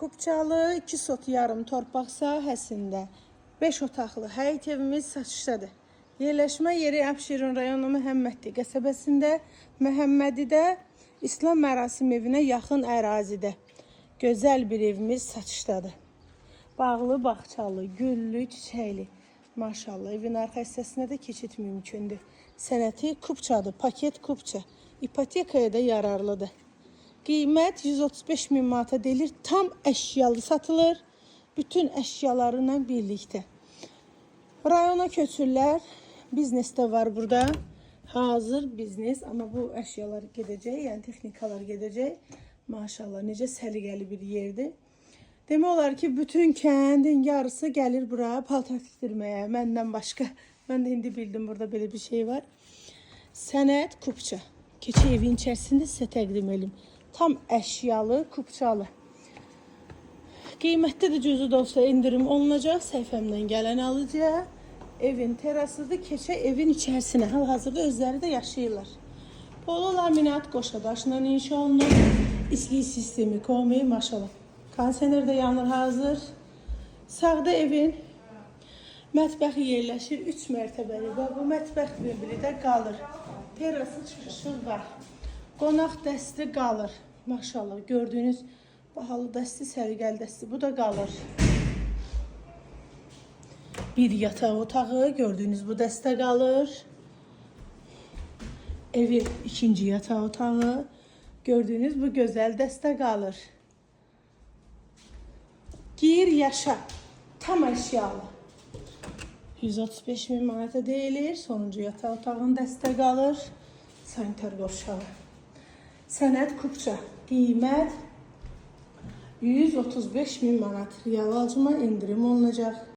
Kupçalı 2 sot yarım torpaq sahəsində 5 otaqlı həyət evimiz satışdadır. Yerləşmə yeri Əbşeron rayonu Məhəmmədli qəsəbəsində, Məhəmmədidə İslam mərasim evinə yaxın ərazidə gözəl bir evimiz satışdadır. Bağlı, bağçalı, güllü, çiçəkli. Maşallah, evin arxa hissəsinə də keçid mümkündür. Sənəti kupçadır, paket kupça. İpotekaya da yararlıdır. Qiymət 135 min manata deyilir. Tam əşyalı satılır. Bütün əşyalarıyla birlikdə. Rayona köçürlər. Biznes də var burada. Hazır biznes. Amma bu əşyalar gedəcək. Yəni texnikalar gedəcək. Maşallah, necə səliqəli bir yerdir. Demək olar ki, bütün kəndin yarısı gəlir bura paltar tikdirməyə. Məndən başqa. Mən də indi bildim burada belə bir şey var. Sənət kupça. Keçi evin içərisində sizə təqdim edim. Tam əşyalı, kupçalı. Qiymətdə də cüzü də olsa indirim olunacaq. Səhifəmdən gələn alıcıya. Evin terasıdır. Keçə evin içərisinə. Hal-hazırda özləri də yaşayırlar. Polo laminat qoşa daşla inşa olunur. İslik sistemi, komi, maşallah. Kondisioner də yanır hazır. Sağda evin mətbəxi yerləşir. 3 mərtəbəli və bu mətbəx möbili də qalır. Terası çıxışı var. Qonaq dəsti qalır. Maşallah, gördüyünüz bahalı dəsti, səliqəli dəsti. Bu da qalır. Bir yataq otağı, gördüyünüz bu dəstə qalır. Evin ikinci yataq otağı, gördüyünüz bu gözəl dəstə qalır. Gir, yaşa. Tam əşyalı. 135 min manata deyilir. Sonuncu yataq otağın dəstə qalır. Sanitar qovşağı. Sənət kupça. Qiymət 135 min manat. Real alcıma indirim olunacaq.